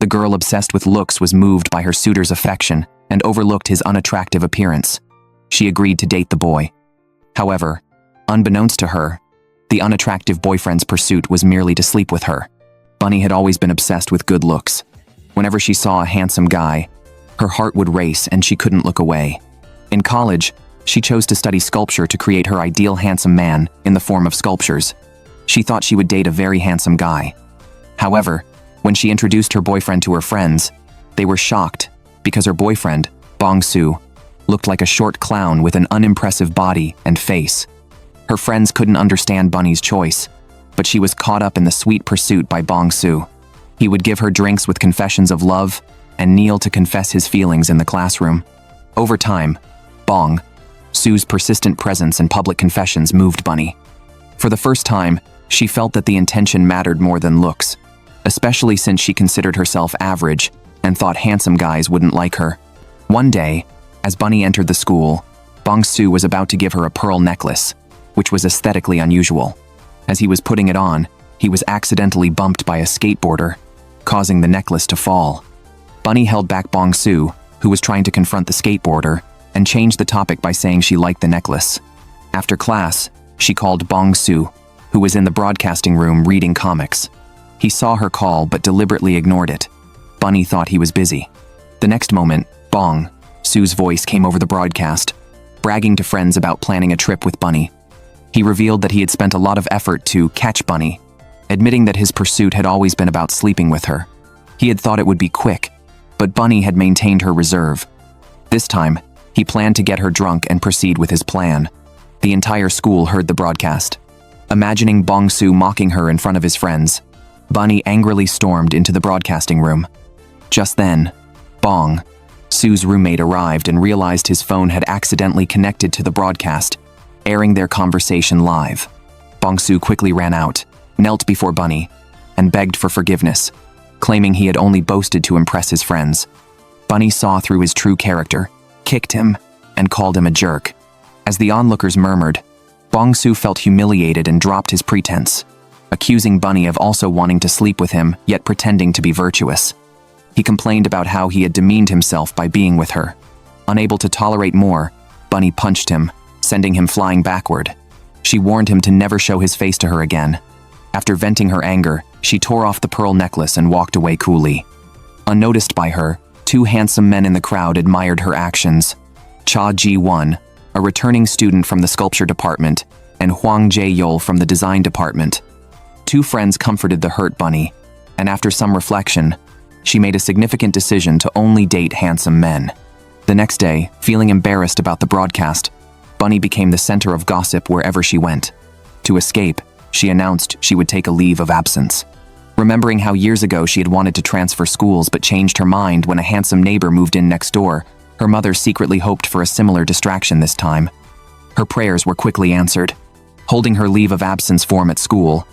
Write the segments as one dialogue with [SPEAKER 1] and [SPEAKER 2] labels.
[SPEAKER 1] The girl obsessed with looks was moved by her suitor's affection and overlooked his unattractive appearance. She agreed to date the boy. However, unbeknownst to her, the unattractive boyfriend's pursuit was merely to sleep with her. Bunny had always been obsessed with good looks. Whenever she saw a handsome guy, her heart would race and she couldn't look away. In college, she chose to study sculpture to create her ideal handsome man in the form of sculptures. She thought she would date a very handsome guy. However, when she introduced her boyfriend to her friends, they were shocked because her boyfriend, Bong-soo, looked like a short clown with an unimpressive body and face. Her friends couldn't understand Bunny's choice, but she was caught up in the sweet pursuit by Bong-soo. He would give her drinks with confessions of love and kneel to confess his feelings in the classroom. Over time, Bong-soo's persistent presence and public confessions moved Bunny. For the first time, she felt that the intention mattered more than looks, especially since she considered herself average and thought handsome guys wouldn't like her. One day, as Bunny entered the school, Bong-soo was about to give her a pearl necklace, which was aesthetically unusual. As he was putting it on, he was accidentally bumped by a skateboarder, causing the necklace to fall. Bunny held back Bong-soo, who was trying to confront the skateboarder, and changed the topic by saying she liked the necklace. After class, she called Bong-soo, who was in the broadcasting room reading comics. He saw her call but deliberately ignored it. Bunny thought he was busy. The next moment, Bong-soo's voice came over the broadcast, bragging to friends about planning a trip with Bunny. He revealed that he had spent a lot of effort to catch Bunny, admitting that his pursuit had always been about sleeping with her. He had thought it would be quick, but Bunny had maintained her reserve. This time, he planned to get her drunk and proceed with his plan. The entire school heard the broadcast. Imagining Bong-soo mocking her in front of his friends, Bunny angrily stormed into the broadcasting room. Just then, Bong-soo's roommate arrived and realized his phone had accidentally connected to the broadcast, airing their conversation live. Bong-soo quickly ran out, knelt before Bunny, and begged for forgiveness, claiming he had only boasted to impress his friends. Bunny saw through his true character, kicked him, and called him a jerk. As the onlookers murmured, Bong-soo felt humiliated and dropped his pretense, accusing Bunny of also wanting to sleep with him yet pretending to be virtuous. He complained about how he had demeaned himself by being with her. Unable to tolerate more, Bunny punched him, sending him flying backward. She warned him to never show his face to her again. After venting her anger, she tore off the pearl necklace and walked away coolly. Unnoticed by her, two handsome men in the crowd admired her actions. Cha Ji-won, a returning student from the sculpture department, and Hwang Jae-yeol from the design department. Two friends comforted the hurt Bunny, and after some reflection, she made a significant decision to only date handsome men. The next day, feeling embarrassed about the broadcast, Bunny became the center of gossip wherever she went. To escape, she announced she would take a leave of absence. Remembering how years ago she had wanted to transfer schools but changed her mind when a handsome neighbor moved in next door, her mother secretly hoped for a similar distraction this time. Her prayers were quickly answered. Holding her leave of absence form at school,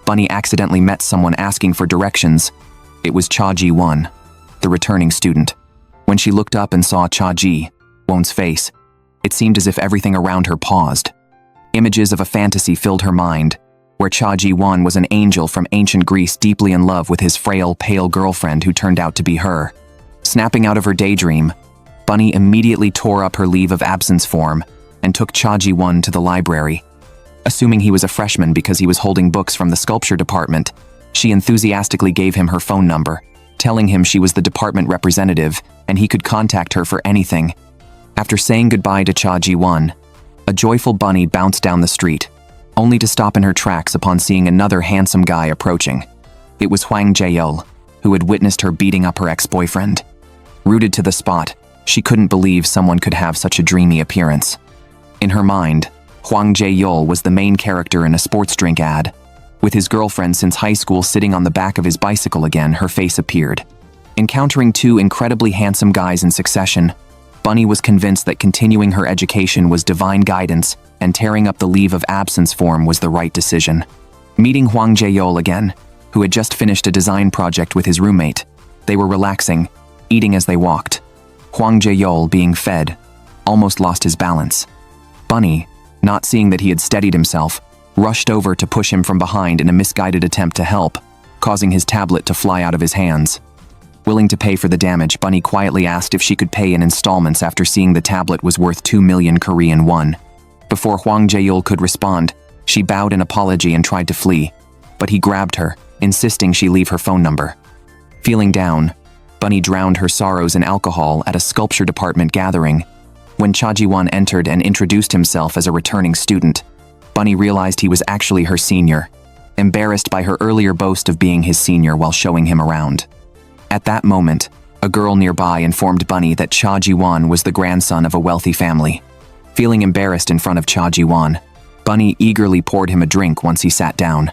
[SPEAKER 1] Bunny accidentally met someone asking for directions. It was Cha Ji-won, the returning student. When she looked up and saw Cha Ji-won's face, it seemed as if everything around her paused. Images of a fantasy filled her mind, where Cha Ji-won was an angel from ancient Greece deeply in love with his frail, pale girlfriend who turned out to be her. Snapping out of her daydream, Bunny immediately tore up her leave of absence form and took Cha Ji-won to the library. Assuming he was a freshman because he was holding books from the sculpture department, she enthusiastically gave him her phone number, telling him she was the department representative and he could contact her for anything. After saying goodbye to Cha Ji-won, a joyful Bunny bounced down the street, only to stop in her tracks upon seeing another handsome guy approaching. It was Hwang Jae-yeol, who had witnessed her beating up her ex-boyfriend. Rooted to the spot, she couldn't believe someone could have such a dreamy appearance. In her mind, Hwang Jae-yeol was the main character in a sports drink ad. With his girlfriend since high school sitting on the back of his bicycle again, her face appeared. Encountering two incredibly handsome guys in succession, Bunny was convinced that continuing her education was divine guidance and tearing up the leave of absence form was the right decision. Meeting Hwang Jae-yeol again, who had just finished a design project with his roommate, they were relaxing, eating as they walked. Hwang Jae-yeol, being fed, almost lost his balance. Bunny, not seeing that he had steadied himself, rushed over to push him from behind in a misguided attempt to help, causing his tablet to fly out of his hands. Willing to pay for the damage, Bunny quietly asked if she could pay in installments after seeing the tablet was worth 2 million Korean won. Before Hwang Jae-yul could respond, she bowed in apology and tried to flee, but he grabbed her, insisting she leave her phone number. Feeling down, Bunny drowned her sorrows in alcohol at a sculpture department gathering. When Cha Ji-won entered and introduced himself as a returning student, Bunny realized he was actually her senior, embarrassed by her earlier boast of being his senior while showing him around. At that moment, a girl nearby informed Bunny that Cha Ji-won was the grandson of a wealthy family. Feeling embarrassed in front of Cha Ji-won, Bunny eagerly poured him a drink once he sat down.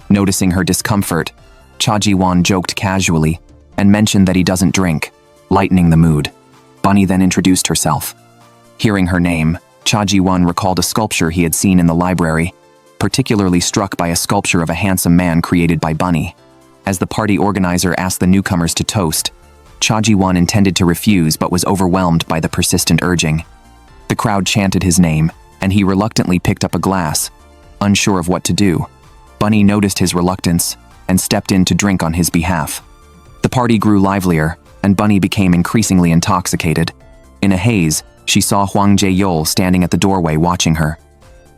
[SPEAKER 1] Noticing her discomfort, Cha Ji-won joked casually and mentioned that he doesn't drink, lightening the mood. Bunny then introduced herself. Hearing her name, Cha Ji-won recalled a sculpture he had seen in the library, particularly struck by a sculpture of a handsome man created by Bunny. As the party organizer asked the newcomers to toast, Cha Ji-won intended to refuse but was overwhelmed by the persistent urging. The crowd chanted his name, and he reluctantly picked up a glass, unsure of what to do. Bunny noticed his reluctance and stepped in to drink on his behalf. The party grew livelier, and Bunny became increasingly intoxicated. In a haze, she saw Hwang Jae-yul standing at the doorway watching her.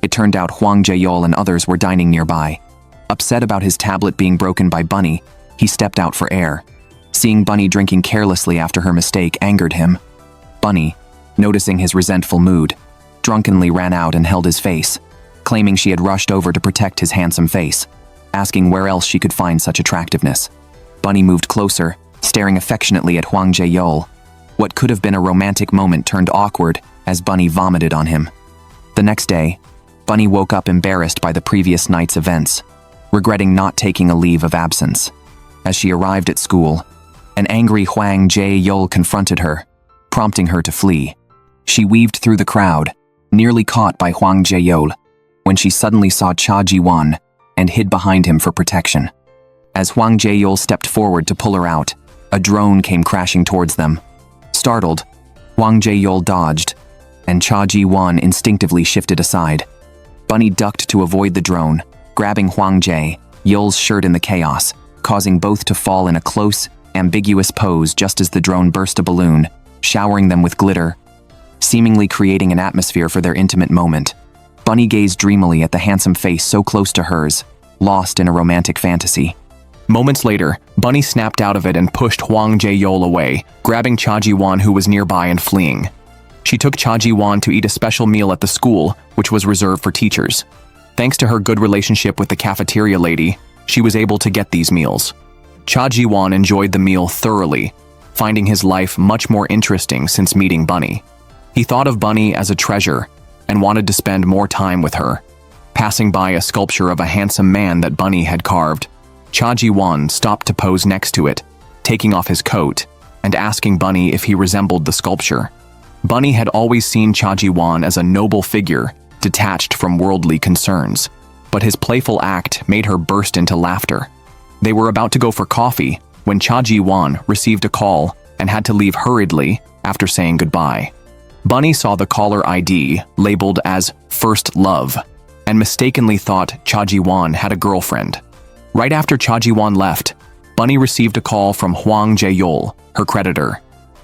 [SPEAKER 1] It turned out Hwang Jae-yul and others were dining nearby. Upset about his tablet being broken by Bunny, he stepped out for air. Seeing Bunny drinking carelessly after her mistake angered him. Bunny, noticing his resentful mood, drunkenly ran out and held his face, claiming she had rushed over to protect his handsome face, asking where else she could find such attractiveness. Bunny moved closer, staring affectionately at Hwang Jae-yul. What could have been a romantic moment turned awkward as Bunny vomited on him. The next day, Bunny woke up embarrassed by the previous night's events, regretting not taking a leave of absence. As she arrived at school, an angry Hwang Jae-yul confronted her, prompting her to flee. She weaved through the crowd, nearly caught by Hwang Jae-yul, when she suddenly saw Cha Ji-won and hid behind him for protection. As Hwang Jae-yul stepped forward to pull her out, a drone came crashing towards them. Startled, Hwang Jae-yul dodged, and Cha Ji-won instinctively shifted aside. Bunny ducked to avoid the drone, grabbing Hwang Jae-yul's shirt in the chaos, causing both to fall in a close, ambiguous pose just as the drone burst a balloon, showering them with glitter, seemingly creating an atmosphere for their intimate moment. Bunny gazed dreamily at the handsome face so close to hers, lost in a romantic fantasy. Moments later, Bunny snapped out of it and pushed Hwang Jae-yul away, grabbing Cha Ji-won who was nearby and fleeing. She took Cha Ji-won to eat a special meal at the school, which was reserved for teachers. Thanks to her good relationship with the cafeteria lady, she was able to get these meals. Cha Ji-won enjoyed the meal thoroughly, finding his life much more interesting since meeting Bunny. He thought of Bunny as a treasure and wanted to spend more time with her. Passing by a sculpture of a handsome man that Bunny had carved, Cha Ji-won stopped to pose next to it, taking off his coat and asking Bunny if he resembled the sculpture. Bunny had always seen Cha Ji-won as a noble figure, detached from worldly concerns, but his playful act made her burst into laughter. They were about to go for coffee when Cha Ji-won received a call and had to leave hurriedly after saying goodbye. Bunny saw the caller ID labeled as First Love and mistakenly thought Cha Ji-won had a girlfriend. Right after Cha Ji-won left, Bunny received a call from Hwang Jae-yul, her creditor.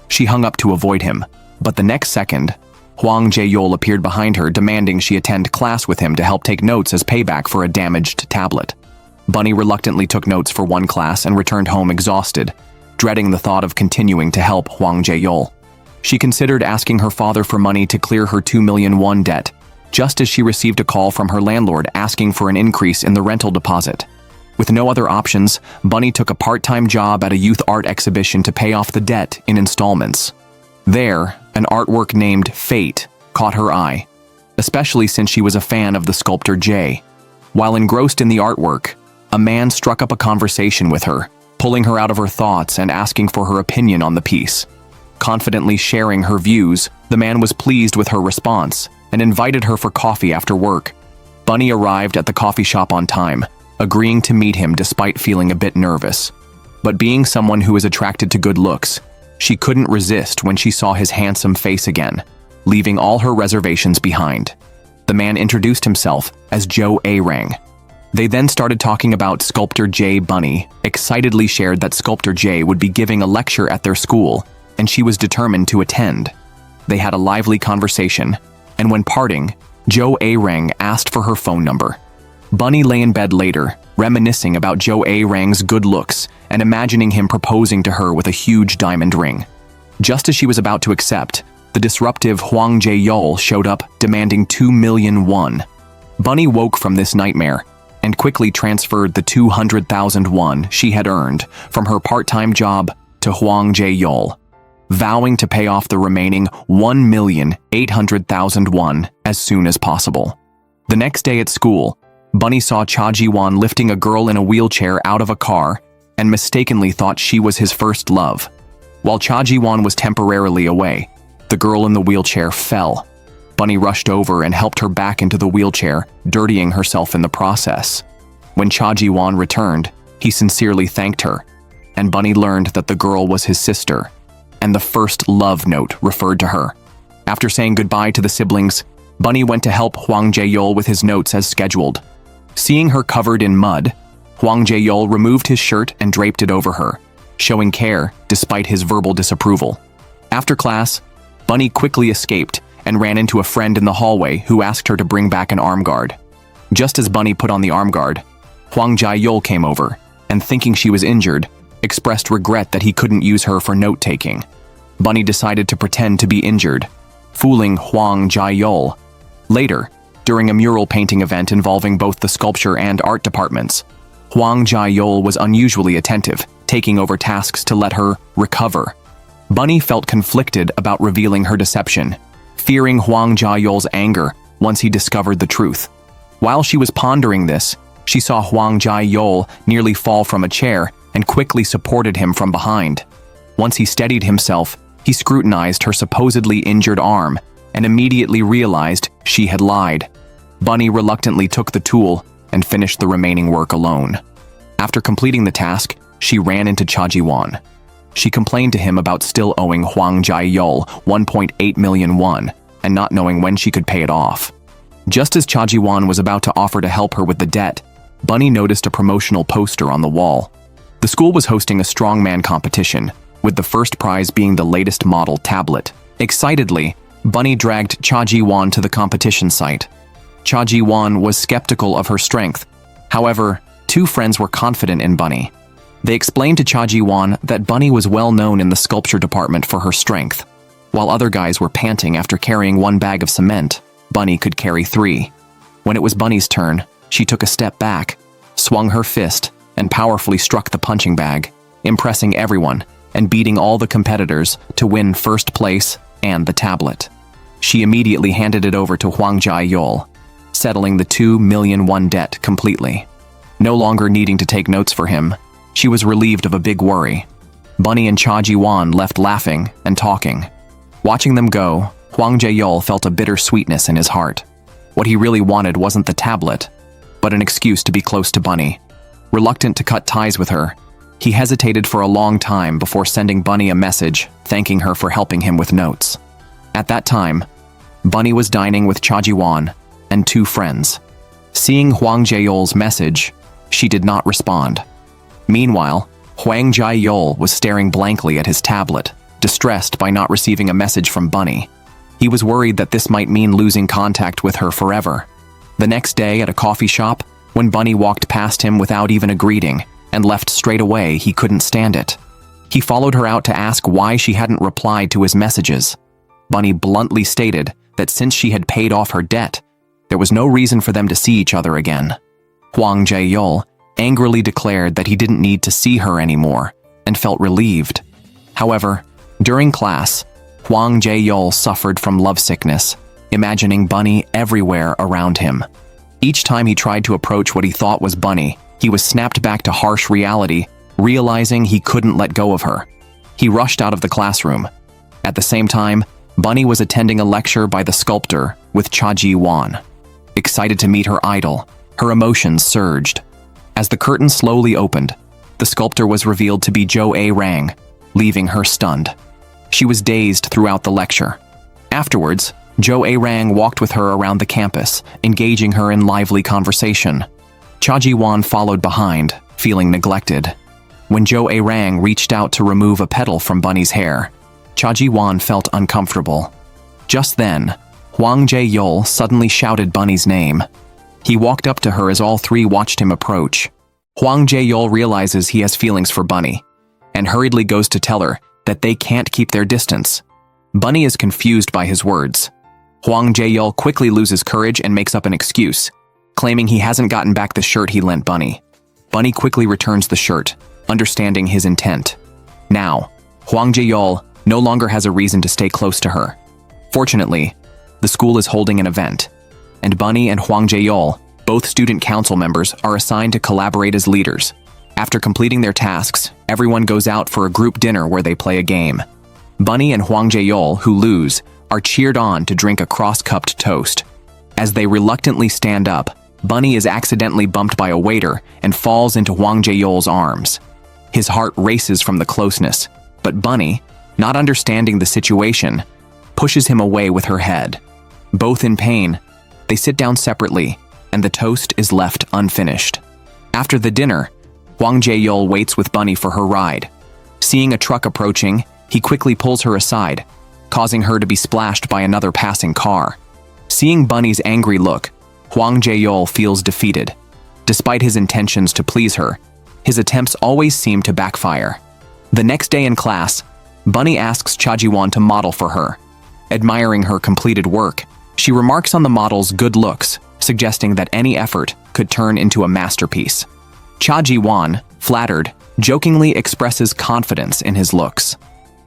[SPEAKER 1] She hung up to avoid him, but the next second, Hwang Jae-yul appeared behind her demanding she attend class with him to help take notes as payback for a damaged tablet. Bunny reluctantly took notes for one class and returned home exhausted, dreading the thought of continuing to help Hwang Jae-yul. She considered asking her father for money to clear her 2 million won debt, just as she received a call from her landlord asking for an increase in the rental deposit. With no other options, Bunny took a part-time job at a youth art exhibition to pay off the debt in installments. There, an artwork named Fate caught her eye, especially since she was a fan of the sculptor Jae. While engrossed in the artwork, a man struck up a conversation with her, pulling her out of her thoughts and asking for her opinion on the piece. Confidently sharing her views, the man was pleased with her response and invited her for coffee after work. Bunny arrived at the coffee shop on time, agreeing to meet him despite feeling a bit nervous. But being someone who is attracted to good looks, she couldn't resist when she saw his handsome face again, leaving all her reservations behind. The man introduced himself as Jo A-rang. They then started talking about Sculptor Jae. Bunny excitedly shared that Sculptor Jae would be giving a lecture at their school, and she was determined to attend. They had a lively conversation, and when parting, Jo A-rang asked for her phone number. Bunny lay in bed later, reminiscing about Jo A-rang's good looks and imagining him proposing to her with a huge diamond ring. Just as she was about to accept, the disruptive Hwang Jae-yeol showed up demanding 2 million won. Bunny woke from this nightmare and quickly transferred the 200,000 won she had earned from her part-time job to Hwang Jae-yeol, vowing to pay off the remaining 1,800,000 won as soon as possible. The next day at school, Bunny saw Cha Ji-won lifting a girl in a wheelchair out of a car and mistakenly thought she was his first love. While Cha Ji-won was temporarily away, the girl in the wheelchair fell. Bunny rushed over and helped her back into the wheelchair, dirtying herself in the process. When Cha Ji-won returned, he sincerely thanked her, and Bunny learned that the girl was his sister, and the first love note referred to her. After saying goodbye to the siblings, Bunny went to help Hwang Jae-yeol with his notes as scheduled. Seeing her covered in mud, Hwang Jae-yeol removed his shirt and draped it over her, showing care despite his verbal disapproval. After class, Bunny quickly escaped and ran into a friend in the hallway who asked her to bring back an arm guard. Just as Bunny put on the arm guard, Hwang Jae-yeol came over and, thinking she was injured, expressed regret that he couldn't use her for note-taking. Bunny decided to pretend to be injured, fooling Hwang Jae-yeol. Later, during a mural painting event involving both the sculpture and art departments, Hwang Jae-yeol was unusually attentive, taking over tasks to let her recover. Bunny felt conflicted about revealing her deception, fearing Hwang Jae-yeol's anger once he discovered the truth. While she was pondering this, she saw Hwang Jae-yeol nearly fall from a chair and quickly supported him from behind. Once he steadied himself, he scrutinized her supposedly injured arm and immediately realized she had lied. Bunny reluctantly took the tool and finished the remaining work alone. After completing the task, she ran into Cha Ji-won. She complained to him about still owing Hwang Jae-yeol 1.8 million won and not knowing when she could pay it off. Just as Cha Ji-won was about to offer to help her with the debt, Bunny noticed a promotional poster on the wall. The school was hosting a strongman competition, with the first prize being the latest model tablet. Excitedly, Bunny dragged Cha Ji-won to the competition site. Cha Ji-won was skeptical of her strength. However, two friends were confident in Bunny. They explained to Cha Ji-won that Bunny was well known in the sculpture department for her strength. While other guys were panting after carrying 1 bag of cement, Bunny could carry 3. When it was Bunny's turn, she took a step back, swung her fist, and powerfully struck the punching bag, impressing everyone and beating all the competitors to win first place and the tablet. She immediately handed it over to Hwang Jae-yeol, settling the 2 million won debt completely. No longer needing to take notes for him, she was relieved of a big worry. Bunny and Cha Ji-won left laughing and talking. Watching them go, Hwang Jae-yeol felt a bitter sweetness in his heart. What he really wanted wasn't the tablet, but an excuse to be close to Bunny. Reluctant to cut ties with her, he hesitated for a long time before sending Bunny a message thanking her for helping him with notes. At that time, Bunny was dining with Cha Ji-won and 2 friends. Seeing Hwang Jae-yeol's message, she did not respond. Meanwhile, Hwang Jae-yeol was staring blankly at his tablet, distressed by not receiving a message from Bunny. He was worried that this might mean losing contact with her forever. The next day at a coffee shop, when Bunny walked past him without even a greeting and left straight away, he couldn't stand it. He followed her out to ask why she hadn't replied to his messages. Bunny bluntly stated that since she had paid off her debt, there was no reason for them to see each other again. Hwang Jae-yeol angrily declared that he didn't need to see her anymore and felt relieved. However, during class, Hwang Jae-yeol suffered from lovesickness, imagining Bunny everywhere around him. Each time he tried to approach what he thought was Bunny, he was snapped back to harsh reality, realizing he couldn't let go of her. He rushed out of the classroom. At the same time, Bunny was attending a lecture by the sculptor with Cha Ji-won. Excited to meet her idol, her emotions surged. As the curtain slowly opened, the sculptor was revealed to be Jo A-rang, leaving her stunned. She was dazed throughout the lecture. Afterwards, Jo A-rang walked with her around the campus, engaging her in lively conversation. Cha Ji-won followed behind, feeling neglected. When Jo A-rang reached out to remove a petal from Bunny's hair, Cha Ji-won felt uncomfortable. Just then, Hwang Jae-yeol suddenly shouted Bunny's name. He walked up to her as all three watched him approach. Hwang Jae-yeol realizes he has feelings for Bunny, and hurriedly goes to tell her that they can't keep their distance. Bunny is confused by his words. Hwang Jae-yeol quickly loses courage and makes up an excuse, claiming he hasn't gotten back the shirt he lent Bunny. Bunny quickly returns the shirt, understanding his intent. Now, Hwang Jae-yeol no longer has a reason to stay close to her. Fortunately, the school is holding an event, and Bunny and Hwang Jae-yeol, both student council members, are assigned to collaborate as leaders. After completing their tasks, everyone goes out for a group dinner where they play a game. Bunny and Hwang Jae-yeol, who lose, are cheered on to drink a cross-cupped toast. As they reluctantly stand up, Bunny is accidentally bumped by a waiter and falls into Hwang Jae-yeol's arms. His heart races from the closeness, but Bunny, not understanding the situation, pushes him away with her head. Both in pain, they sit down separately, and the toast is left unfinished. After the dinner, Hwang Jae-yeol waits with Bunny for her ride. Seeing a truck approaching, he quickly pulls her aside, causing her to be splashed by another passing car. Seeing Bunny's angry look, Hwang Jae-yeol feels defeated. Despite his intentions to please her, his attempts always seem to backfire. The next day in class, Bunny asks Cha Ji-won to model for her. Admiring her completed work, she remarks on the model's good looks, suggesting that any effort could turn into a masterpiece. Cha Ji-won, flattered, jokingly expresses confidence in his looks.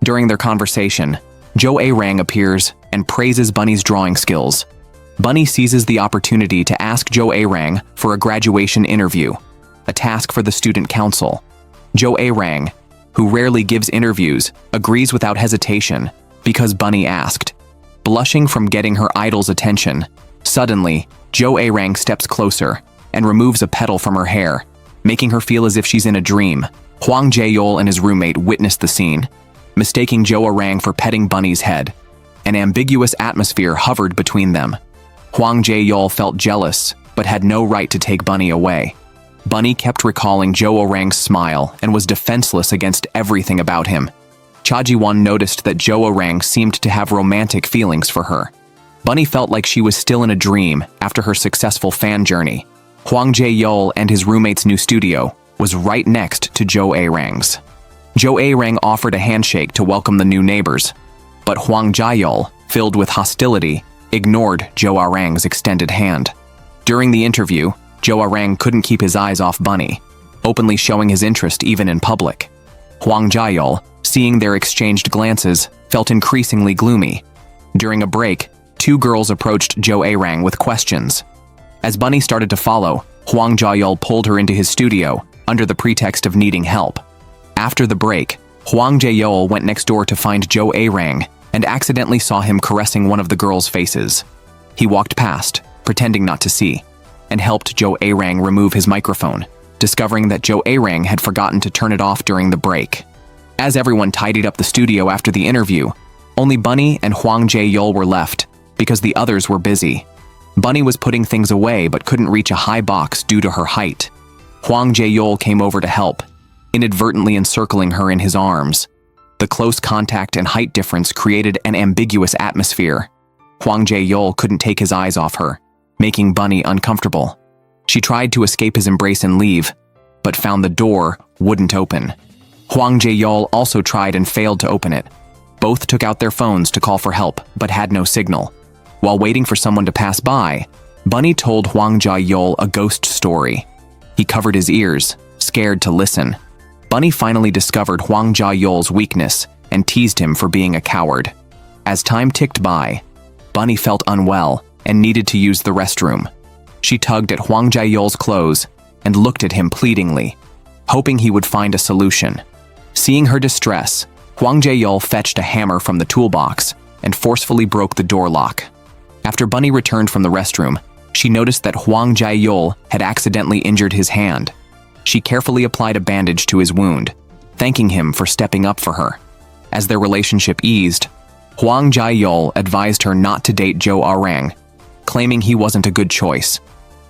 [SPEAKER 1] During their conversation, Jo A-rang appears and praises Bunny's drawing skills. Bunny seizes the opportunity to ask Jo A-rang for a graduation interview, a task for the student council. Jo A-rang, who rarely gives interviews, agrees without hesitation because Bunny asked. Blushing from getting her idol's attention, suddenly, Jo A-rang steps closer and removes a petal from her hair, making her feel as if she's in a dream. Hwang Jae-yeol and his roommate witness the scene, mistaking Jo A-rang for petting Bunny's head. An ambiguous atmosphere hovered between them. Hwang Jae-yeol felt jealous, but had no right to take Bunny away. Bunny kept recalling Jo A-rang's smile and was defenseless against everything about him. Cha Ji-won noticed that Jo A-rang seemed to have romantic feelings for her. Bunny felt like she was still in a dream after her successful fan journey. Hwang Jae-yeol and his roommate's new studio was right next to Jo A-rang's. Jo A-rang offered a handshake to welcome the new neighbors, but Hwang Jae-yeol, filled with hostility, ignored Jo A-rang's extended hand. During the interview, Jo A-rang couldn't keep his eyes off Bunny, openly showing his interest even in public. Hwang Jae-yeol, seeing their exchanged glances, felt increasingly gloomy. During a break, two girls approached Jo A-rang with questions. As Bunny started to follow, Hwang Jae-yeol pulled her into his studio under the pretext of needing help. After the break, Hwang Jae-yeol went next door to find Jo A-rang and accidentally saw him caressing one of the girls' faces. He walked past, pretending not to see, and helped Jo A-rang remove his microphone, discovering that Jo A-rang had forgotten to turn it off during the break. As everyone tidied up the studio after the interview, only Bunny and Hwang Jae-yeol were left because the others were busy. Bunny was putting things away but couldn't reach a high box due to her height. Hwang Jae-yeol came over to help, inadvertently encircling her in his arms. The close contact and height difference created an ambiguous atmosphere. Hwang Jae-yeol couldn't take his eyes off her, making Bunny uncomfortable. She tried to escape his embrace and leave, but found the door wouldn't open. Hwang Jae-yeol also tried and failed to open it. Both took out their phones to call for help, but had no signal. While waiting for someone to pass by, Bunny told Hwang Jae-yeol a ghost story. He covered his ears, scared to listen. Bunny finally discovered Hwang Jae-yeol's weakness and teased him for being a coward. As time ticked by, Bunny felt unwell and needed to use the restroom. She tugged at Hwang Jae-yeol's clothes and looked at him pleadingly, hoping he would find a solution. Seeing her distress, Hwang Jae-yeol fetched a hammer from the toolbox and forcefully broke the door lock. After Bunny returned from the restroom, she noticed that Hwang Jae-yeol had accidentally injured his hand. She carefully applied a bandage to his wound, thanking him for stepping up for her. As their relationship eased, Hwang Jae-yeol advised her not to date Jo A-rang, claiming he wasn't a good choice.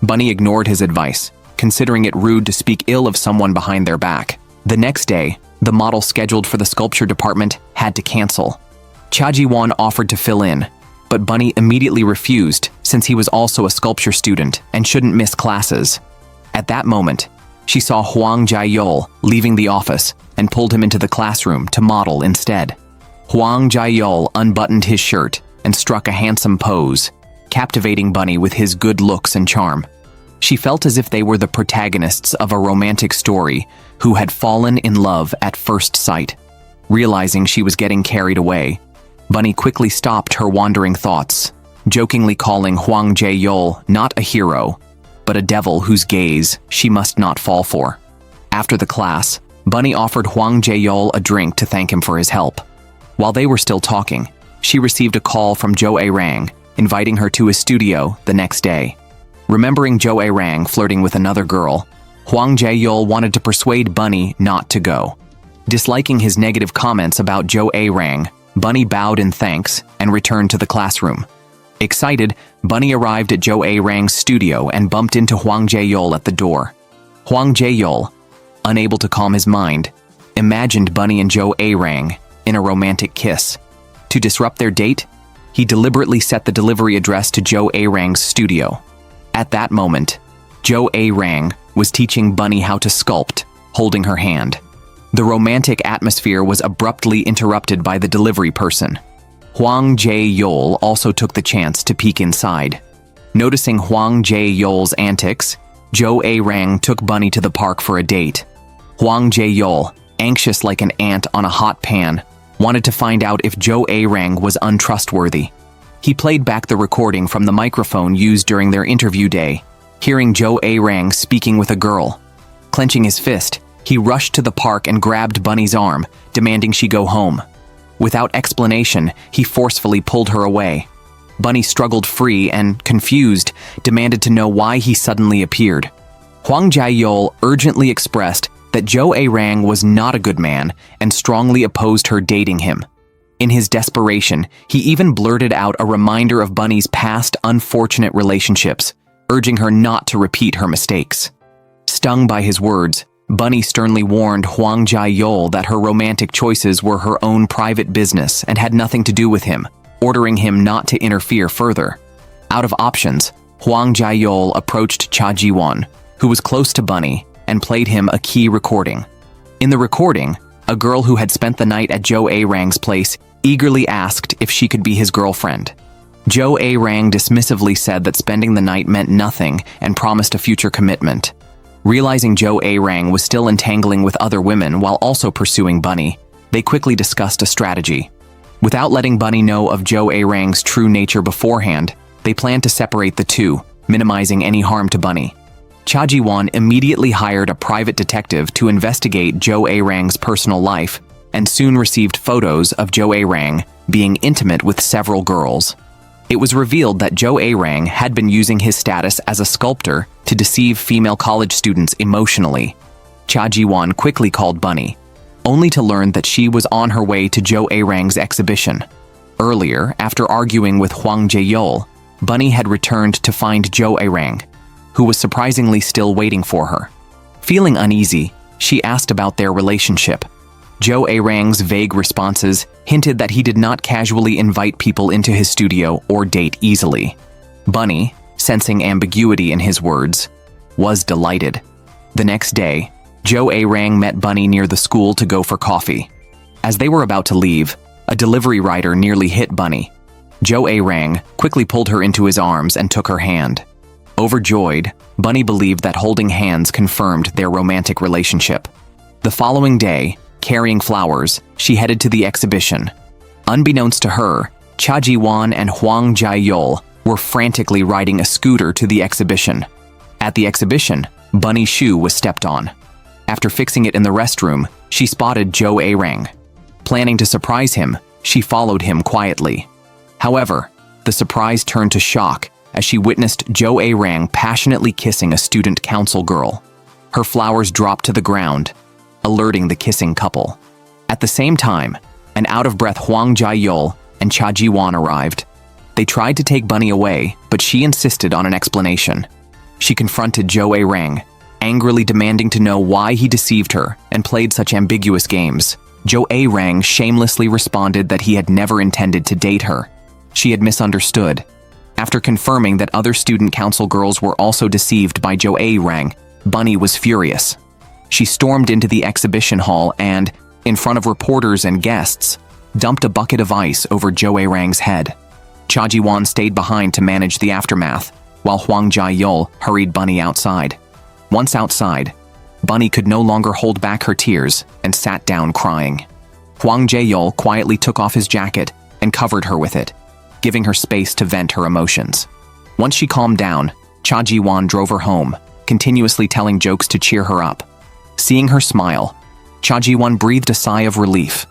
[SPEAKER 1] Bunny ignored his advice considering it rude to speak ill of someone behind their back. The next day, the model scheduled for the sculpture department had to cancel. Cha Ji-won offered to fill in, but Bunny immediately refused since he was also a sculpture student and shouldn't miss classes. At that moment, she saw Hwang Jae-yeol leaving the office and pulled him into the classroom to model instead. Hwang Jae-yeol unbuttoned his shirt and struck a handsome pose, captivating Bunny with his good looks and charm. She felt as if they were the protagonists of a romantic story who had fallen in love at first sight. Realizing she was getting carried away, Bunny quickly stopped her wandering thoughts, jokingly calling Hwang Jae-yeol not a hero, but a devil whose gaze she must not fall for. After the class, Bunny offered Hwang Jae-yeol a drink to thank him for his help. While they were still talking, she received a call from Jo A-rang, inviting her to his studio the next day. Remembering Jo A-rang flirting with another girl, Hwang Jae-yeol wanted to persuade Bunny not to go. Disliking his negative comments about Jo A-rang, Bunny bowed in thanks and returned to the classroom. Excited, Bunny arrived at Jo A-rang's studio and bumped into Hwang Jae-yeol at the door. Hwang Jae-yeol, unable to calm his mind, imagined Bunny and Jo A-rang in a romantic kiss. To disrupt their date, he deliberately set the delivery address to Jo A-rang's studio. At that moment, Jo A-rang was teaching Bunny how to sculpt, holding her hand. The romantic atmosphere was abruptly interrupted by the delivery person. Hwang Jae-yeol also took the chance to peek inside. Noticing Hwang Jae-yeol's antics, Jo A-rang took Bunny to the park for a date. Hwang Jae-yeol, anxious like an ant on a hot pan, wanted to find out if Jo A-rang was untrustworthy. He played back the recording from the microphone used during their interview day, hearing Jo A-rang speaking with a girl. Clenching his fist, he rushed to the park and grabbed Bunny's arm, demanding she go home. Without explanation, he forcefully pulled her away. Bunny struggled free and, confused, demanded to know why he suddenly appeared. Hwang Jae-yeol urgently expressed that Jo A-rang was not a good man and strongly opposed her dating him. In his desperation, he even blurted out a reminder of Bunny's past unfortunate relationships, urging her not to repeat her mistakes. Stung by his words, Bunny sternly warned Hwang Jae-yeol that her romantic choices were her own private business and had nothing to do with him, ordering him not to interfere further. Out of options, Hwang Jae-yeol approached Cha Ji-won, who was close to Bunny, and played him a key recording. In the recording, a girl who had spent the night at Jo A-rang's place eagerly asked if she could be his girlfriend. Jo A-rang dismissively said that spending the night meant nothing and promised a future commitment. Realizing Jo A-rang was still entangling with other women while also pursuing Bunny, they quickly discussed a strategy. Without letting Bunny know of Jo A-rang's true nature beforehand, they planned to separate the two, minimizing any harm to Bunny. Cha Ji-won immediately hired a private detective to investigate Jo A-rang's personal life and soon received photos of Jo A-rang being intimate with several girls. It was revealed that Jo A-rang had been using his status as a sculptor to deceive female college students emotionally. Cha Ji-won quickly called Bunny, only to learn that she was on her way to Jo A-rang's exhibition. Earlier, after arguing with Hwang Jae-yeol, Bunny had returned to find Jo A-rang, who was surprisingly still waiting for her. Feeling uneasy, she asked about their relationship. Jo A-rang's vague responses hinted that he did not casually invite people into his studio or date easily. Bunny, sensing ambiguity in his words, was delighted. The next day, Jo A-rang met Bunny near the school to go for coffee. As they were about to leave, a delivery rider nearly hit Bunny. Jo A-rang quickly pulled her into his arms and took her hand. Overjoyed, Bunny believed that holding hands confirmed their romantic relationship. The following day, carrying flowers, she headed to the exhibition. Unbeknownst to her, Cha Ji-won and Hwang Jae-yeol were frantically riding a scooter to the exhibition. At the exhibition, Bunny's shoe was stepped on. After fixing it in the restroom, she spotted Jo A-rang. Planning to surprise him, she followed him quietly. However, the surprise turned to shock as she witnessed Jo A-rang passionately kissing a student council girl. Her flowers dropped to the ground, alerting the kissing couple. At the same time, an out-of-breath Hwang Jae-yeol and Cha Ji-won arrived. They tried to take Bunny away, but she insisted on an explanation. She confronted Jo A-rang, Angrily demanding to know why he deceived her and played such ambiguous games, Jo Rang shamelessly responded that he had never intended to date her. She had misunderstood. After confirming that other student council girls were also deceived by Jo Rang, Bunny was furious. She stormed into the exhibition hall and, in front of reporters and guests, dumped a bucket of ice over Jo Rang's head. Cha Ji-won stayed behind to manage the aftermath, while Hwang Jae-yeol hurried Bunny outside. Once outside, Bunny could no longer hold back her tears and sat down crying. Hwang Jae-yeol quietly took off his jacket and covered her with it, giving her space to vent her emotions. Once she calmed down, Cha Ji-won drove her home, continuously telling jokes to cheer her up. Seeing her smile, Cha Ji-won breathed a sigh of relief.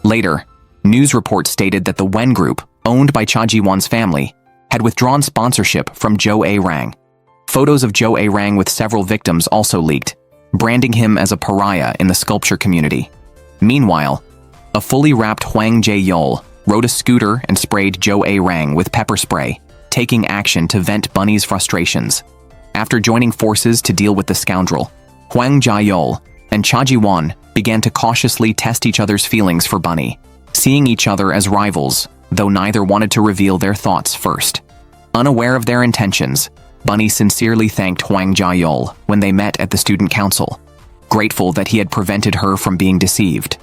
[SPEAKER 1] Later, news reports stated that the Wen Group, owned by Cha Ji-won's family, had withdrawn sponsorship from Jo Rang. Photos of Jo Rang with several victims also leaked, branding him as a pariah in the sculpture community. Meanwhile, a fully wrapped Hwang Jae-yeol rode a scooter and sprayed Jo Rang with pepper spray, taking action to vent Bunny's frustrations. After joining forces to deal with the scoundrel, Hwang Jae-yeol and Cha Ji-won began to cautiously test each other's feelings for Bunny, seeing each other as rivals, though neither wanted to reveal their thoughts first. Unaware of their intentions, Bunny sincerely thanked Hwang Jae-yeol when they met at the student council, grateful that he had prevented her from being deceived.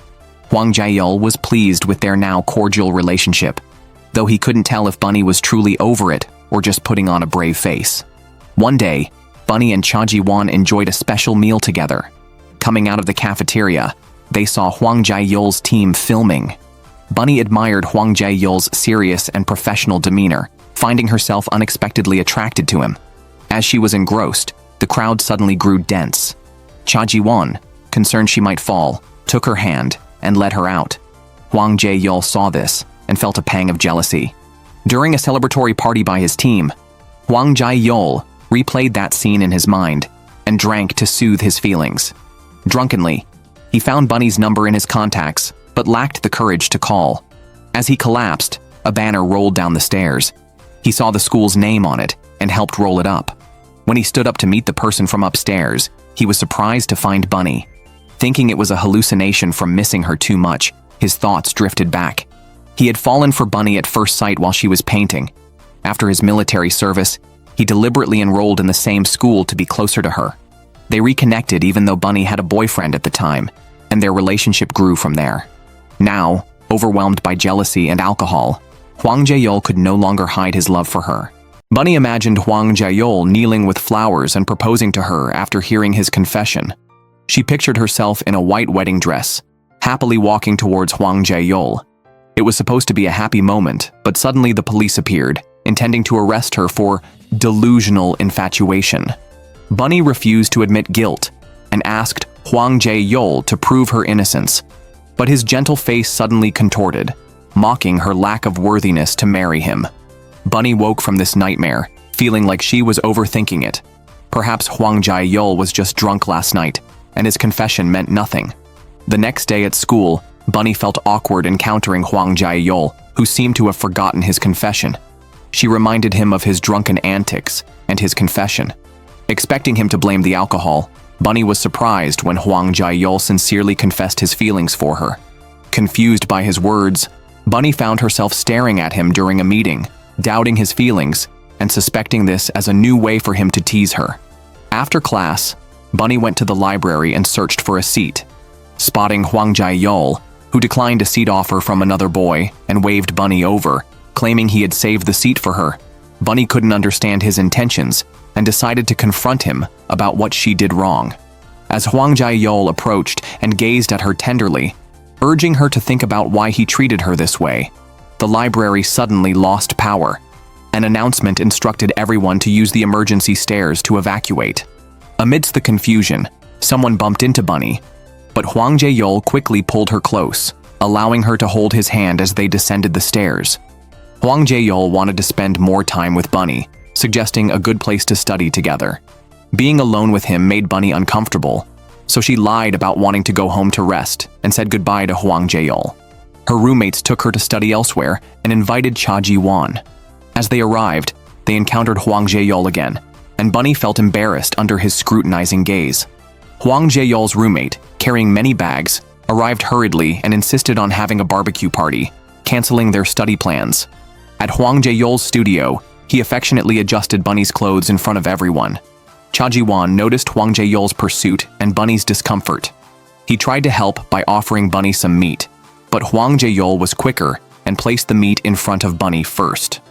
[SPEAKER 1] Hwang Jae-yeol was pleased with their now cordial relationship, though he couldn't tell if Bunny was truly over it or just putting on a brave face. One day, Bunny and Cha Ji-won enjoyed a special meal together. Coming out of the cafeteria, they saw Hwang Jae-yeol's team filming. Bunny admired Hwang Jae-yeol's serious and professional demeanor, finding herself unexpectedly attracted to him. As she was engrossed, the crowd suddenly grew dense. Cha Ji-won, concerned she might fall, took her hand and led her out. Hwang Jae-yeol saw this and felt a pang of jealousy. During a celebratory party by his team, Hwang Jae-yeol replayed that scene in his mind and drank to soothe his feelings. Drunkenly, he found Bunny's number in his contacts but lacked the courage to call. As he collapsed, a banner rolled down the stairs. He saw the school's name on it and helped roll it up. When he stood up to meet the person from upstairs, he was surprised to find Bunny. Thinking it was a hallucination from missing her too much, his thoughts drifted back. He had fallen for Bunny at first sight while she was painting. After his military service, he deliberately enrolled in the same school to be closer to her. They reconnected even though Bunny had a boyfriend at the time, and their relationship grew from there. Now, overwhelmed by jealousy and alcohol, Hwang Jae-yeol could no longer hide his love for her. Bunny imagined Hwang Jae-yeol kneeling with flowers and proposing to her after hearing his confession. She pictured herself in a white wedding dress, happily walking towards Hwang Jae-yeol. It was supposed to be a happy moment, but suddenly the police appeared, intending to arrest her for delusional infatuation. Bunny refused to admit guilt and asked Hwang Jae-yeol to prove her innocence, but his gentle face suddenly contorted, mocking her lack of worthiness to marry him. Bunny woke from this nightmare, feeling like she was overthinking it. Perhaps Hwang Jae-yeol was just drunk last night, and his confession meant nothing. The next day at school, Bunny felt awkward encountering Hwang Jae-yeol, who seemed to have forgotten his confession. She reminded him of his drunken antics and his confession. Expecting him to blame the alcohol, Bunny was surprised when Hwang Jae-yeol sincerely confessed his feelings for her. Confused by his words, Bunny found herself staring at him during a meeting, doubting his feelings and suspecting this as a new way for him to tease her. After class, Bunny went to the library and searched for a seat. Spotting Hwang Jae-yeol, who declined a seat offer from another boy and waved Bunny over, claiming he had saved the seat for her, Bunny couldn't understand his intentions and decided to confront him about what she did wrong. As Hwang Jae-yeol approached and gazed at her tenderly, urging her to think about why he treated her this way, the library suddenly lost power. An announcement instructed everyone to use the emergency stairs to evacuate. Amidst the confusion, someone bumped into Bunny, but Hwang Jae-yeol quickly pulled her close, allowing her to hold his hand as they descended the stairs. Hwang Jae-yeol wanted to spend more time with Bunny, suggesting a good place to study together. Being alone with him made Bunny uncomfortable, so she lied about wanting to go home to rest and said goodbye to Hwang Jae-yeol. Her roommates took her to study elsewhere and invited Cha Ji-won. As they arrived, they encountered Hwang Jae-yeol again, and and Bunny felt embarrassed under his scrutinizing gaze. Hwang Jae-yeol's roommate, carrying many bags, arrived hurriedly and insisted on having a barbecue party, canceling their study plans. At Hwang Jae-yeol's studio, he affectionately adjusted Bunny's clothes in front of everyone. Cha Ji-won noticed Hwang Jae-yeol's pursuit and Bunny's discomfort. He tried to help by offering Bunny some meat, but Hwang Jae-yeol was quicker and placed the meat in front of Bunny first.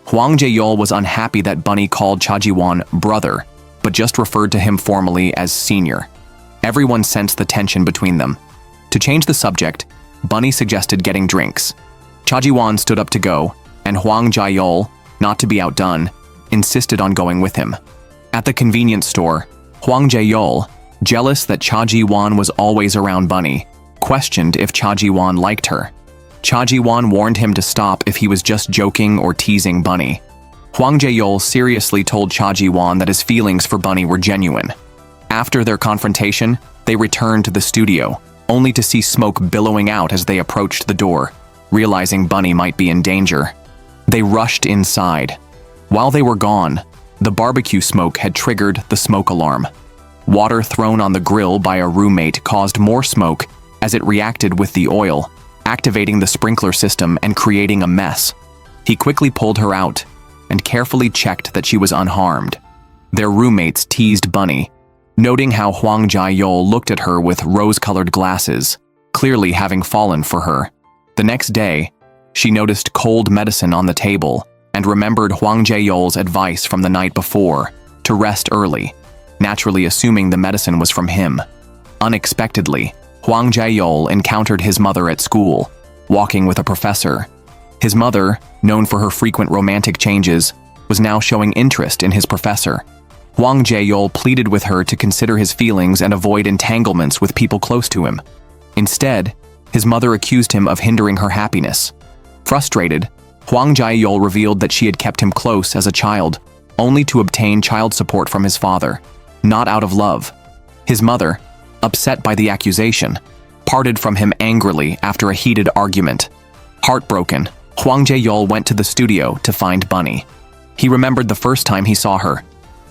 [SPEAKER 1] Hwang Jae-yeol was unhappy that Bunny called Cha Ji-won brother, but just referred to him formally as senior. Everyone sensed the tension between them. To change the subject, Bunny suggested getting drinks. Cha Ji-won stood up to go, and Hwang Jae-yeol, not to be outdone, insisted on going with him. At the convenience store, Hwang Jae-yeol, jealous that Cha Ji-won was always around Bunny, questioned if Cha Ji-won liked her. Cha Ji-won warned him to stop if he was just joking or teasing Bunny. Hwang Jae-yeol seriously told Cha Ji-won that his feelings for Bunny were genuine. After their confrontation, they returned to the studio, only to see smoke billowing out as they approached the door, realizing Bunny might be in danger. They rushed inside. While they were gone, the barbecue smoke had triggered the smoke alarm. Water thrown on the grill by a roommate caused more smoke as it reacted with the oil, activating the sprinkler system and creating a mess. He quickly pulled her out and carefully checked that she was unharmed. Their roommates teased Bunny, noting how Hwang Jae-yeol looked at her with rose-colored glasses, clearly having fallen for her. The next day, she noticed cold medicine on the table and remembered Hwang Jae-yeol's advice from the night before to rest early, naturally assuming the medicine was from him. Unexpectedly, Hwang Jae-yeol encountered his mother at school, walking with a professor. His mother, known for her frequent romantic changes, was now showing interest in his professor. Hwang Jae-yeol pleaded with her to consider his feelings and avoid entanglements with people close to him. Instead, his mother accused him of hindering her happiness. Frustrated, Hwang Jae-yeol revealed that she had kept him close as a child, only to obtain child support from his father, not out of love. His mother, upset by the accusation, parted from him angrily after a heated argument. Heartbroken, Hwang Jae-yeol went to the studio to find Bunny. He remembered the first time he saw her,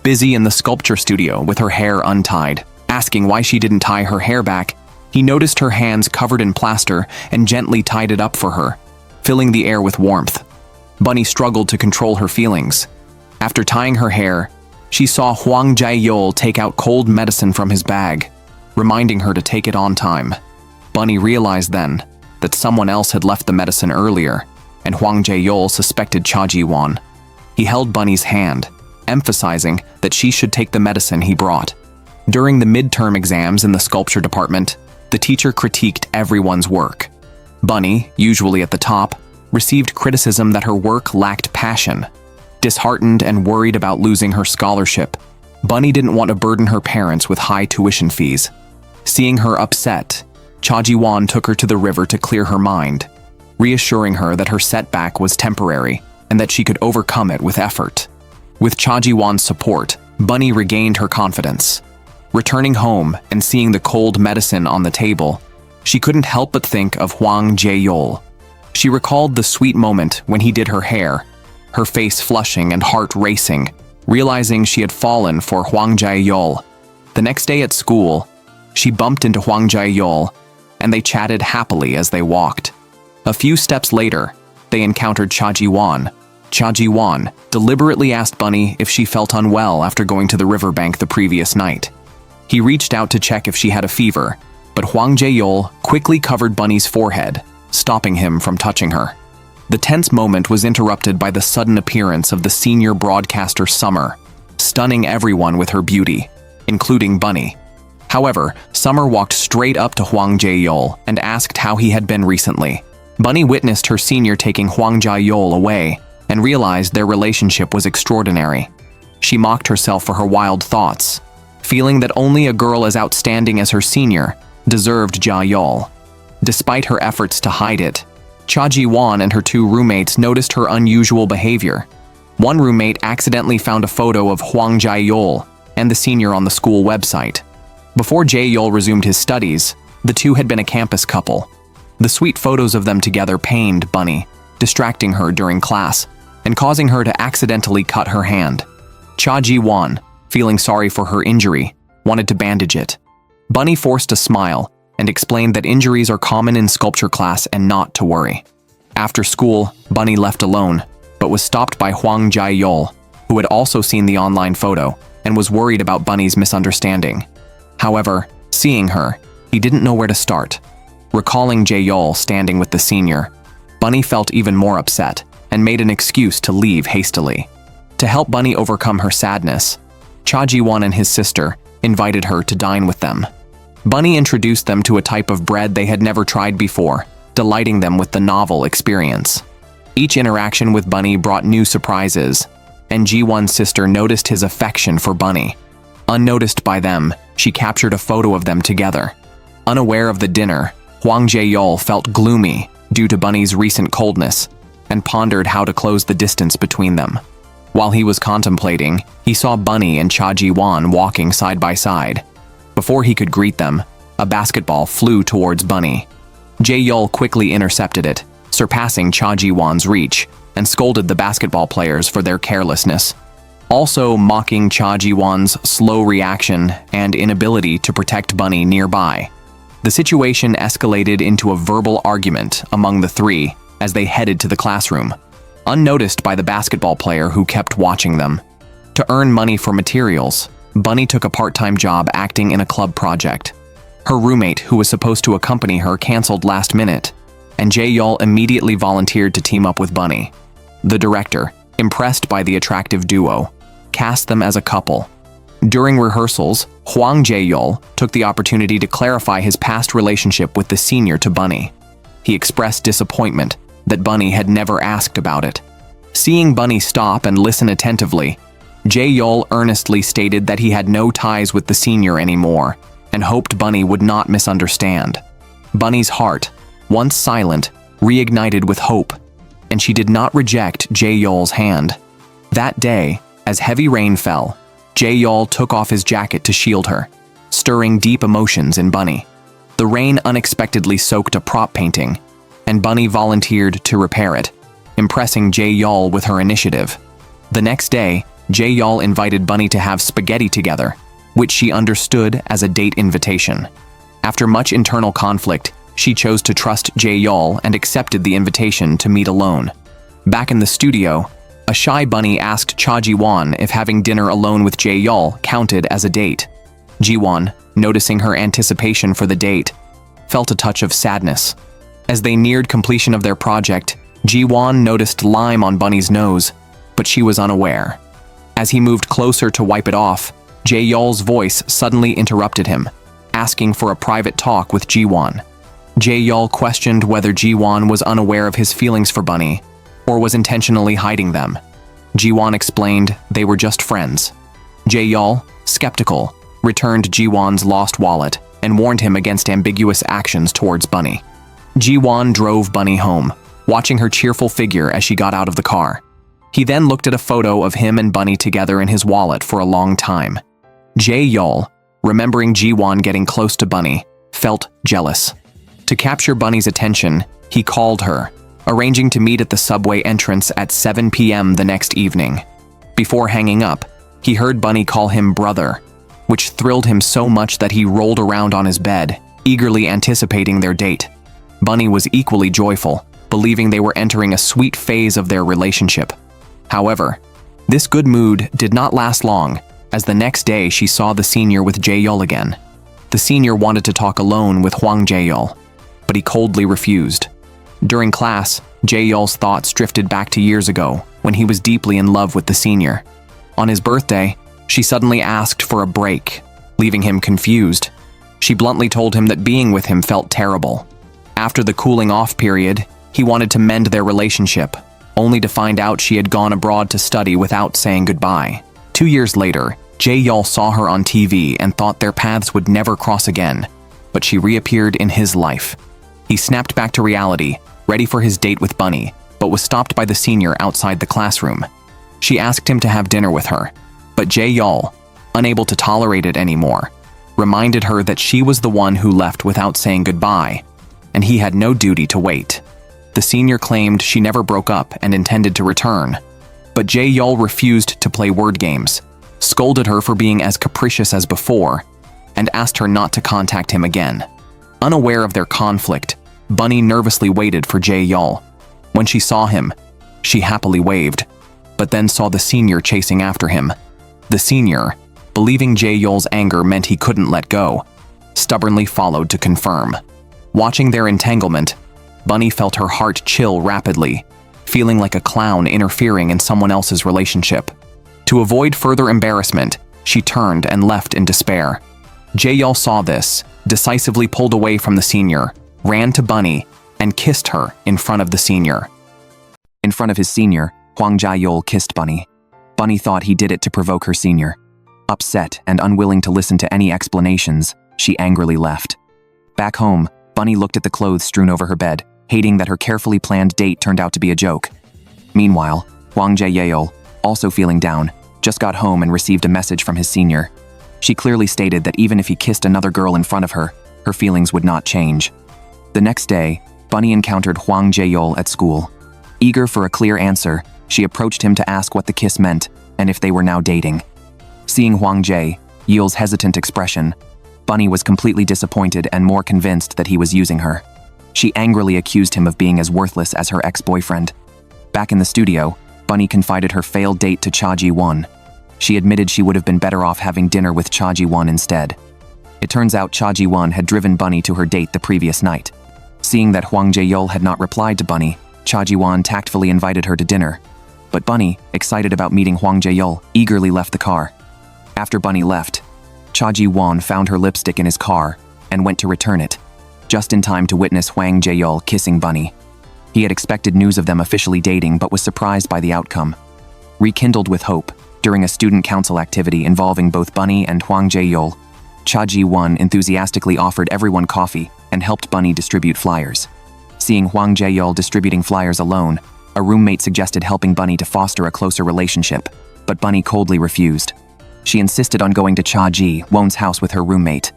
[SPEAKER 1] busy in the sculpture studio with her hair untied. Asking why she didn't tie her hair back, he noticed her hands covered in plaster and gently tied it up for her, filling the air with warmth. Bunny struggled to control her feelings. After tying her hair, she saw Hwang Jae-yeol take out cold medicine from his bag, reminding her to take it on time. Bunny realized then that someone else had left the medicine earlier, and Hwang Jae-yeol suspected Cha Ji-won. He held Bunny's hand, emphasizing that she should take the medicine he brought. During the midterm exams in the sculpture department, the teacher critiqued everyone's work. Bunny, usually at the top, received criticism that her work lacked passion. Disheartened and worried about losing her scholarship, Bunny didn't want to burden her parents with high tuition fees. Seeing her upset, Cha Ji-won took her to the river to clear her mind, reassuring her that her setback was temporary and that she could overcome it with effort. With Cha Ji-won's support, Bunny regained her confidence. Returning home and seeing the cold medicine on the table, she couldn't help but think of Hwang Jae-yeol. She recalled the sweet moment when he did her hair, her face flushing and heart racing, realizing she had fallen for Hwang Jae-yeol. The next day at school, she bumped into Hwang Jae-yeol, and they chatted happily as they walked. A few steps later, they encountered Cha Ji-won. Cha Ji-won deliberately asked Bunny if she felt unwell after going to the riverbank the previous night. He reached out to check if she had a fever, but Hwang Jae-yeol quickly covered Bunny's forehead, stopping him from touching her. The tense moment was interrupted by the sudden appearance of the senior broadcaster Summer, stunning everyone with her beauty, including Bunny. However, Summer walked straight up to Hwang Jae-yeol and asked how he had been recently. Bunny witnessed her senior taking Hwang Jae-yeol away and realized their relationship was extraordinary. She mocked herself for her wild thoughts, feeling that only a girl as outstanding as her senior deserved Jae-yeol. Despite her efforts to hide it, Cha Ji-won and her two roommates noticed her unusual behavior. One roommate accidentally found a photo of Hwang Jae-yeol and the senior on the school website. Before Jae-yeol resumed his studies, the two had been a campus couple. The sweet photos of them together pained Bunny, distracting her during class and causing her to accidentally cut her hand. Cha Ji-won, feeling sorry for her injury, wanted to bandage it. Bunny forced a smile and explained that injuries are common in sculpture class and not to worry. After school, Bunny left alone, but was stopped by Hwang Jae-yeol, who had also seen the online photo and was worried about Bunny's misunderstanding. However, seeing her, he didn't know where to start. Recalling Jae-yeol standing with the senior, Bunny felt even more upset and made an excuse to leave hastily. To help Bunny overcome her sadness, Cha Ji-won and his sister invited her to dine with them. Bunny introduced them to a type of bread they had never tried before, delighting them with the novel experience. Each interaction with Bunny brought new surprises, and Ji-won's sister noticed his affection for Bunny. Unnoticed by them, she captured a photo of them together. Unaware of the dinner, Hwang Jae-yeol felt gloomy due to Bunny's recent coldness and pondered how to close the distance between them. While he was contemplating, he saw Bunny and Cha Ji-won walking side by side. Before he could greet them, a basketball flew towards Bunny. Jae-yeol quickly intercepted it, surpassing Cha Ji-won's reach, and scolded the basketball players for their carelessness, also mocking Cha Ji-won's slow reaction and inability to protect Bunny nearby. The situation escalated into a verbal argument among the three as they headed to the classroom, unnoticed by the basketball player who kept watching them. To earn money for materials, Bunny took a part-time job acting in a club project. Her roommate, who was supposed to accompany her, canceled last minute, and Jae-yeol immediately volunteered to team up with Bunny. The director, impressed by the attractive duo, cast them as a couple. During rehearsals, Hwang Jae-yeol took the opportunity to clarify his past relationship with the senior to Bunny. He expressed disappointment that Bunny had never asked about it. Seeing Bunny stop and listen attentively, Jae-yeol earnestly stated that he had no ties with the senior anymore and hoped Bunny would not misunderstand. Bunny's heart, once silent, reignited with hope, and she did not reject Jae-yeol's hand. That day, as heavy rain fell, Jae-yeol took off his jacket to shield her, stirring deep emotions in Bunny. The rain unexpectedly soaked a prop painting, and Bunny volunteered to repair it, impressing Jae-yeol with her initiative. The next day, Jae-yeol invited Bunny to have spaghetti together, which she understood as a date invitation. After much internal conflict, she chose to trust Jae-yeol and accepted the invitation to meet alone. Back in the studio, a shy Bunny asked Cha Ji-won if having dinner alone with Jae-yeol counted as a date. Ji-won, noticing her anticipation for the date, felt a touch of sadness. As they neared completion of their project, Ji-won noticed lime on Bunny's nose, but she was unaware. As he moved closer to wipe it off, Jae-yeol's voice suddenly interrupted him, asking for a private talk with Ji-won. Jae-yeol questioned whether Ji-won was unaware of his feelings for Bunny, or was intentionally hiding them. Ji-won explained they were just friends. Jae-yeol, skeptical, returned Ji-won's lost wallet and warned him against ambiguous actions towards Bunny. Ji-won drove Bunny home, watching her cheerful figure as she got out of the car. He then looked at a photo of him and Bunny together in his wallet for a long time. Jae-yeol, remembering Ji-won getting close to Bunny, felt jealous. To capture Bunny's attention, he called her, arranging to meet at the subway entrance at 7 p.m. the next evening. Before hanging up, he heard Bunny call him brother, which thrilled him so much that he rolled around on his bed, eagerly anticipating their date. Bunny was equally joyful, believing they were entering a sweet phase of their relationship. However, this good mood did not last long, as the next day she saw the senior with Jae-yeol again. The senior wanted to talk alone with Hwang Jae-yeol, but he coldly refused. During class, Jae-yeol's thoughts drifted back to years ago, when he was deeply in love with the senior. On his birthday, she suddenly asked for a break, leaving him confused. She bluntly told him that being with him felt terrible. After the cooling-off period, he wanted to mend their relationship, only to find out she had gone abroad to study without saying goodbye. 2 years later, Jae-yeol saw her on TV and thought their paths would never cross again, but she reappeared in his life. He snapped back to reality, ready for his date with Bunny, but was stopped by the senior outside the classroom. She asked him to have dinner with her, but Jae-yeol, unable to tolerate it anymore, reminded her that she was the one who left without saying goodbye, and he had no duty to wait. The senior claimed she never broke up and intended to return, but Jae-yeol refused to play word games, scolded her for being as capricious as before, and asked her not to contact him again. Unaware of their conflict, Bunny nervously waited for Jae-yeol. When she saw him, she happily waved, but then saw the senior chasing after him. The senior, believing Jae-yeol's anger meant he couldn't let go, stubbornly followed to confirm. Watching their entanglement, Bunny felt her heart chill rapidly, feeling like a clown interfering in someone else's relationship. To avoid further embarrassment, she turned and left in despair. Jae-yeol saw this, decisively pulled away from the senior, ran to Bunny, and kissed her in front of the senior. In front of his senior, Hwang Jae-yeol kissed Bunny. Bunny thought he did it to provoke her senior. Upset and unwilling to listen to any explanations, she angrily left. Back home, Bunny looked at the clothes strewn over her bed, hating that her carefully planned date turned out to be a joke. Meanwhile, Hwang Jae-yeol, also feeling down, just got home and received a message from his senior. She clearly stated that even if he kissed another girl in front of her, her feelings would not change. The next day, Bunny encountered Hwang Jae-yeol at school. Eager for a clear answer, she approached him to ask what the kiss meant and if they were now dating. Seeing Hwang Jae-yeol's hesitant expression, Bunny was completely disappointed and more convinced that he was using her. She angrily accused him of being as worthless as her ex-boyfriend. Back in the studio, Bunny confided her failed date to Cha Ji-won. She admitted she would have been better off having dinner with Cha Ji-won instead. It turns out Cha Ji-won had driven Bunny to her date the previous night. Seeing that Hwang Jae-yeol had not replied to Bunny, Cha Ji-won tactfully invited her to dinner. But Bunny, excited about meeting Hwang Jae-yeol, eagerly left the car. After Bunny left, Cha Ji-won found her lipstick in his car and went to return it, just in time to witness Hwang Jae-yeol kissing Bunny. He had expected news of them officially dating but was surprised by the outcome. Rekindled with hope, during a student council activity involving both Bunny and Hwang Jae-yeol, Cha Ji-won enthusiastically offered everyone coffee and helped Bunny distribute flyers. Seeing Hwang Jae-yeol distributing flyers alone, a roommate suggested helping Bunny to foster a closer relationship, but Bunny coldly refused. She insisted on going to Cha Ji-won's house with her roommate.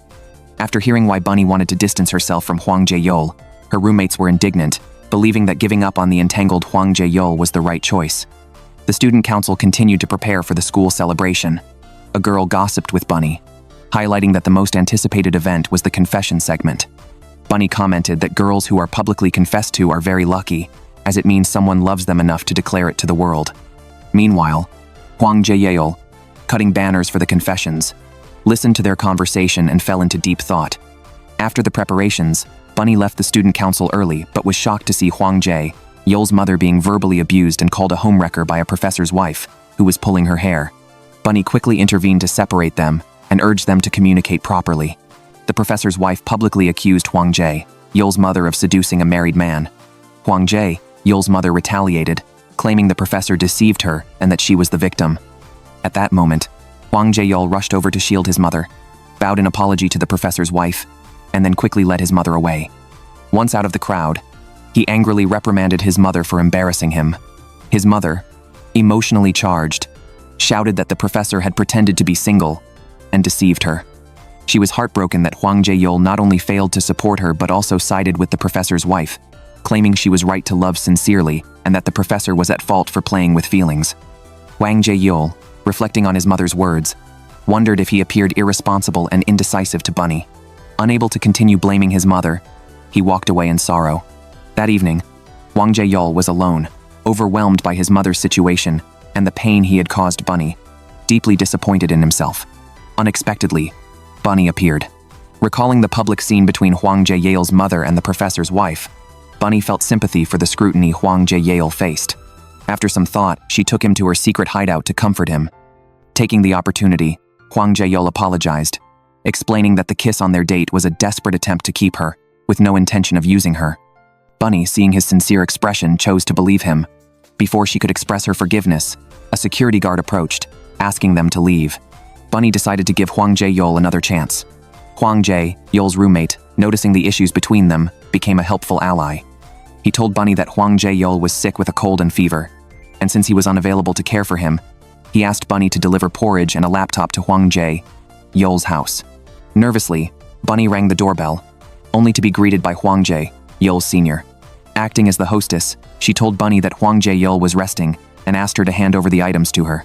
[SPEAKER 1] After hearing why Bunny wanted to distance herself from Hwang Jae-yeol, her roommates were indignant, believing that giving up on the entangled Hwang Jae-yeol was the right choice. The student council continued to prepare for the school celebration. A girl gossiped with Bunny, highlighting that the most anticipated event was the confession segment. Bunny commented that girls who are publicly confessed to are very lucky, as it means someone loves them enough to declare it to the world. Meanwhile, Hwang Jae-yeol, cutting banners for the confessions, listened to their conversation and fell into deep thought. After the preparations, Bunny left the student council early but was shocked to see Hwang Jae-yeol's mother being verbally abused and called a homewrecker by a professor's wife, who was pulling her hair. Bunny quickly intervened to separate them and urged them to communicate properly. The professor's wife publicly accused Hwang Jae-yeol's mother of seducing a married man. Hwang Jae-yeol's mother retaliated, claiming the professor deceived her and that she was the victim. At that moment, Hwang Jae-yeol rushed over to shield his mother, bowed in apology to the professor's wife, and then quickly led his mother away. Once out of the crowd, he angrily reprimanded his mother for embarrassing him. His mother, emotionally charged, shouted that the professor had pretended to be single and deceived her. She was heartbroken that Hwang Jae-yeol not only failed to support her but also sided with the professor's wife, claiming she was right to love sincerely and that the professor was at fault for playing with feelings. Hwang Jae-yeol, reflecting on his mother's words, wondered if he appeared irresponsible and indecisive to Bunny. Unable to continue blaming his mother, he walked away in sorrow. That evening, Hwang Jae-yeol was alone, overwhelmed by his mother's situation and the pain he had caused Bunny, deeply disappointed in himself. Unexpectedly, Bunny appeared. Recalling the public scene between Hwang Jae-yeol's mother and the professor's wife, Bunny felt sympathy for the scrutiny Hwang Jae-yeol faced. After some thought, she took him to her secret hideout to comfort him. Taking the opportunity, Hwang Jae-yeol apologized, explaining that the kiss on their date was a desperate attempt to keep her, with no intention of using her. Bunny, seeing his sincere expression, chose to believe him. Before she could express her forgiveness, a security guard approached, asking them to leave. Bunny decided to give Hwang Jae-yeol another chance. Hwang Jae-yeol's roommate, noticing the issues between them, became a helpful ally. He told Bunny that Hwang Jae-yeol was sick with a cold and fever, and since he was unavailable to care for him, he asked Bunny to deliver porridge and a laptop to Hwang Jae-yeol's house. Nervously, Bunny rang the doorbell, only to be greeted by Hwang Jae-yeol's senior. Acting as the hostess, she told Bunny that Hwang Jae-yeol was resting and asked her to hand over the items to her.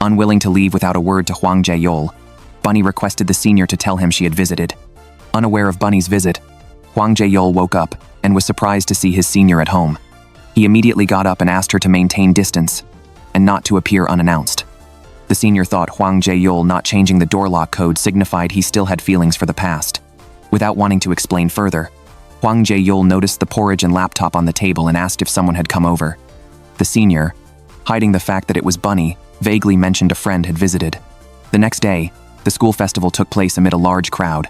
[SPEAKER 1] Unwilling to leave without a word to Hwang Jae-yeol, Bunny requested the senior to tell him she had visited. Unaware of Bunny's visit, Hwang Jae-yeol woke up and was surprised to see his senior at home. He immediately got up and asked her to maintain distance and not to appear unannounced. The senior thought Hwang Jae-yeol not changing the door lock code signified he still had feelings for the past. Without wanting to explain further, Hwang Jae-yeol noticed the porridge and laptop on the table and asked if someone had come over. The senior, hiding the fact that it was Bunny, vaguely mentioned a friend had visited. The next day, the school festival took place amid a large crowd.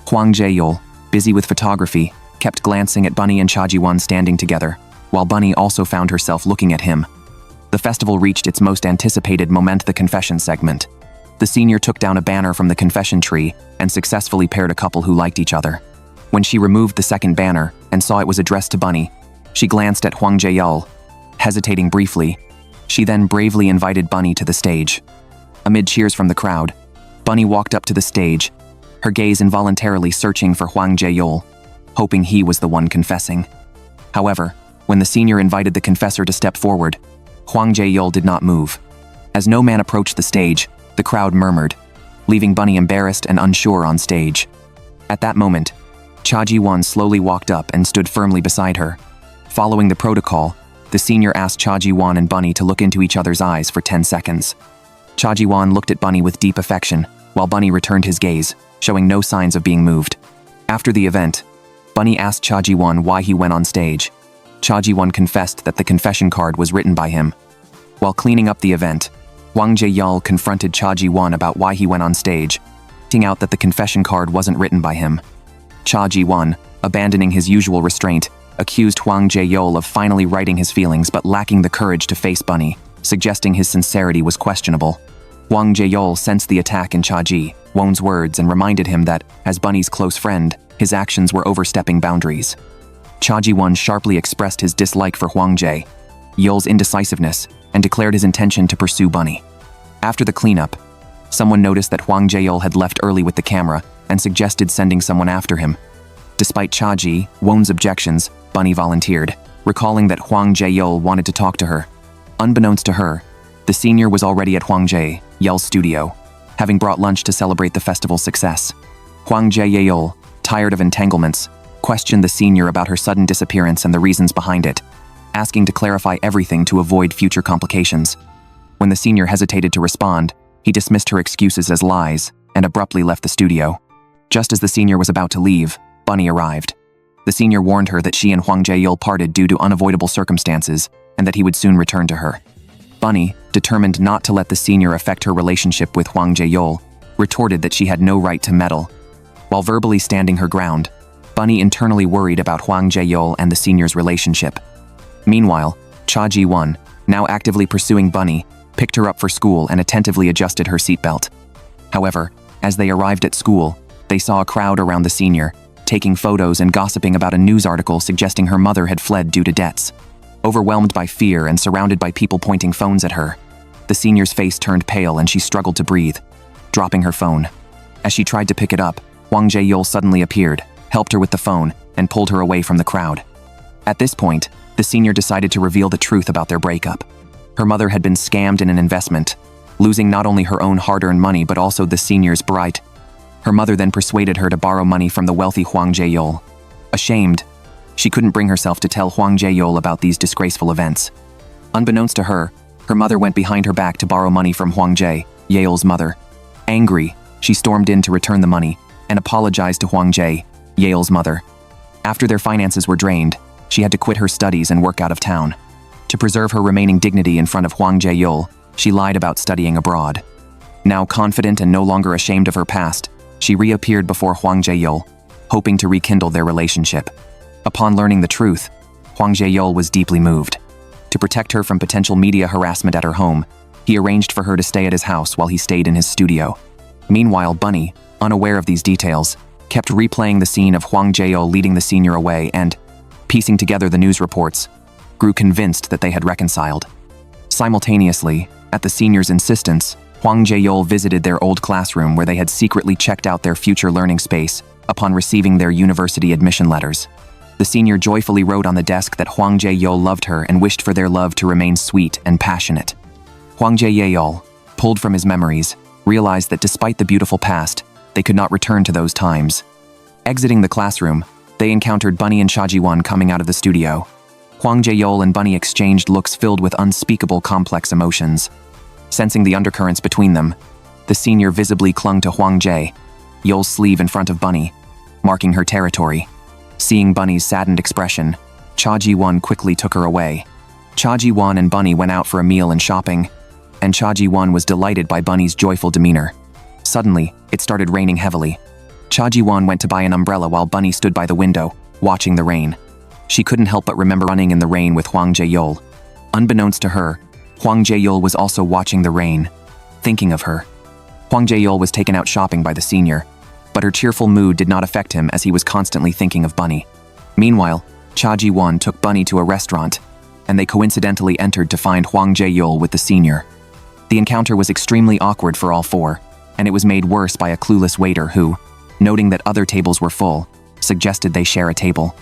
[SPEAKER 1] Hwang Jae-yeol, busy with photography, kept glancing at Bunny and Cha Ji-won standing together, while Bunny also found herself looking at him. The festival reached its most anticipated moment, the confession segment. The senior took down a banner from the confession tree and successfully paired a couple who liked each other. When she removed the second banner and saw it was addressed to Bunny, she glanced at Hwang Jae-yeol, hesitating briefly. She then bravely invited Bunny to the stage. Amid cheers from the crowd, Bunny walked up to the stage, her gaze involuntarily searching for Hwang Jae-yeol, hoping he was the one confessing. However, when the senior invited the confessor to step forward, Hwang Jae-yeol did not move. As no man approached the stage, the crowd murmured, leaving Bunny embarrassed and unsure on stage. At that moment, Cha Ji-won slowly walked up and stood firmly beside her. Following the protocol, the senior asked Cha Ji-won and Bunny to look into each other's eyes for 10 seconds. Cha Ji-won looked at Bunny with deep affection, while Bunny returned his gaze, showing no signs of being moved. After the event, Bunny asked Cha Ji-won why he went on stage. Cha Ji-won confessed that the confession card was written by him. While cleaning up the event, Hwang Jae-yeol confronted Cha Ji-won about why he went on stage, pointing out that the confession card wasn't written by him. Cha Ji-won, abandoning his usual restraint, accused Hwang Jae-yeol of finally writing his feelings but lacking the courage to face Bunny, suggesting his sincerity was questionable. Hwang Jae-yeol sensed the attack in Cha Ji-won's words and reminded him that, as Bunny's close friend, his actions were overstepping boundaries. Cha Ji-won sharply expressed his dislike for Hwang Jae-yeol's indecisiveness and declared his intention to pursue Bunny. After the cleanup, someone noticed that Hwang Jae-yeol had left early with the camera and suggested sending someone after him. Despite Cha Ji-won's objections, Bunny volunteered, recalling that Hwang Jae-yeol wanted to talk to her. Unbeknownst to her, the senior was already at Hwang Jae-yeol's studio, having brought lunch to celebrate the festival's success. Hwang Jae-yeol, tired of entanglements, questioned the senior about her sudden disappearance and the reasons behind it, asking to clarify everything to avoid future complications. When the senior hesitated to respond, he dismissed her excuses as lies and abruptly left the studio. Just as the senior was about to leave, Bunny arrived. The senior warned her that she and Hwang Jae-yeol parted due to unavoidable circumstances and that he would soon return to her. Bunny, determined not to let the senior affect her relationship with Hwang Jae-yeol, retorted that she had no right to meddle. While verbally standing her ground, Bunny internally worried about Hwang Jae-yeol and the senior's relationship. Meanwhile, Cha Ji-won, now actively pursuing Bunny, picked her up for school and attentively adjusted her seatbelt. However, as they arrived at school, they saw a crowd around the senior, taking photos and gossiping about a news article suggesting her mother had fled due to debts. Overwhelmed by fear and surrounded by people pointing phones at her, the senior's face turned pale and she struggled to breathe, dropping her phone. As she tried to pick it up, Hwang Jae-yeol suddenly appeared, helped her with the phone, and pulled her away from the crowd. At this point, the senior decided to reveal the truth about their breakup. Her mother had been scammed in an investment, losing not only her own hard-earned money but also the senior's bright. Her mother then persuaded her to borrow money from the wealthy Hwang Jae-yeol. Ashamed, she couldn't bring herself to tell Hwang Jae-yeol about these disgraceful events. Unbeknownst to her, her mother went behind her back to borrow money from Hwang Jae-yeol's mother. Angry, she stormed in to return the money and apologized to Hwang Jae-yeol's mother. After their finances were drained, she had to quit her studies and work out of town. To preserve her remaining dignity in front of Hwang Jae-yeol, she lied about studying abroad. Now confident and no longer ashamed of her past, she reappeared before Hwang Jae-yeol, hoping to rekindle their relationship. Upon learning the truth, Hwang Jae-yeol was deeply moved. To protect her from potential media harassment at her home, he arranged for her to stay at his house while he stayed in his studio. Meanwhile, Bunny, unaware of these details, kept replaying the scene of Hwang Jae-yeol leading the senior away and, piecing together the news reports, grew convinced that they had reconciled. Simultaneously, at the senior's insistence, Hwang Jae-yeol visited their old classroom where they had secretly checked out their future learning space upon receiving their university admission letters. The senior joyfully wrote on the desk that Hwang Jae-yeol loved her and wished for their love to remain sweet and passionate. Hwang Jae-yeol, pulled from his memories, realized that despite the beautiful past, they could not return to those times. Exiting the classroom, they encountered Bunny and Cha Ji-won coming out of the studio. Hwang Jae-yeol and Bunny exchanged looks filled with unspeakable complex emotions. Sensing the undercurrents between them, the senior visibly clung to Hwang Jae-yeol's sleeve in front of Bunny, marking her territory. Seeing Bunny's saddened expression, Cha Ji-won quickly took her away. Cha Ji-won and Bunny went out for a meal and shopping, and Cha Ji-won was delighted by Bunny's joyful demeanor. Suddenly, it started raining heavily. Cha Ji-won went to buy an umbrella while Bunny stood by the window, watching the rain. She couldn't help but remember running in the rain with Hwang Jae-yeol. Unbeknownst to her, Hwang Jae-yeol was also watching the rain, thinking of her. Hwang Jae-yeol was taken out shopping by the senior, but her cheerful mood did not affect him as he was constantly thinking of Bunny. Meanwhile, Cha Ji-won took Bunny to a restaurant, and they coincidentally entered to find Hwang Jae-yeol with the senior. The encounter was extremely awkward for all four, and it was made worse by a clueless waiter who, noting that other tables were full, suggested they share a table.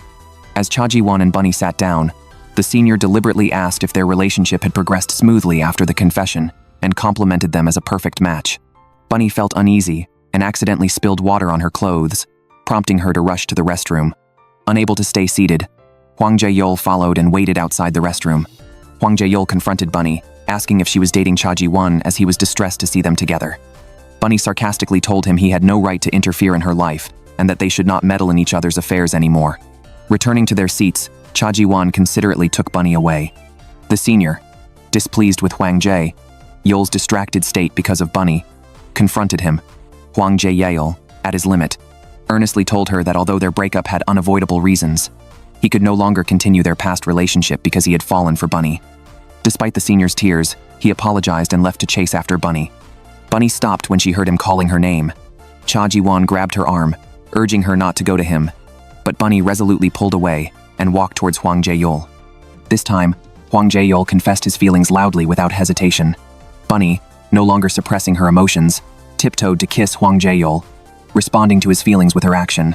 [SPEAKER 1] As Cha Ji-won and Bunny sat down, the senior deliberately asked if their relationship had progressed smoothly after the confession and complimented them as a perfect match. Bunny felt uneasy and accidentally spilled water on her clothes, prompting her to rush to the restroom. Unable to stay seated, Hwang Jae-yeol followed and waited outside the restroom. Hwang Jae-yeol confronted Bunny, asking if she was dating Cha Ji-won as he was distressed to see them together. Bunny sarcastically told him he had no right to interfere in her life and that they should not meddle in each other's affairs anymore. Returning to their seats, Cha Ji-won considerately took Bunny away. The senior, displeased with Hwang Jae-yeol's distracted state because of Bunny, confronted him. Hwang Jae-yeol, at his limit, earnestly told her that although their breakup had unavoidable reasons, he could no longer continue their past relationship because he had fallen for Bunny. Despite the senior's tears, he apologized and left to chase after Bunny. Bunny stopped when she heard him calling her name. Cha Ji-won grabbed her arm, urging her not to go to him, but Bunny resolutely pulled away and walked towards Hwang Jae-yeol. This time, Hwang Jae-yeol confessed his feelings loudly without hesitation. Bunny, no longer suppressing her emotions, tiptoed to kiss Hwang Jae-yeol, responding to his feelings with her action.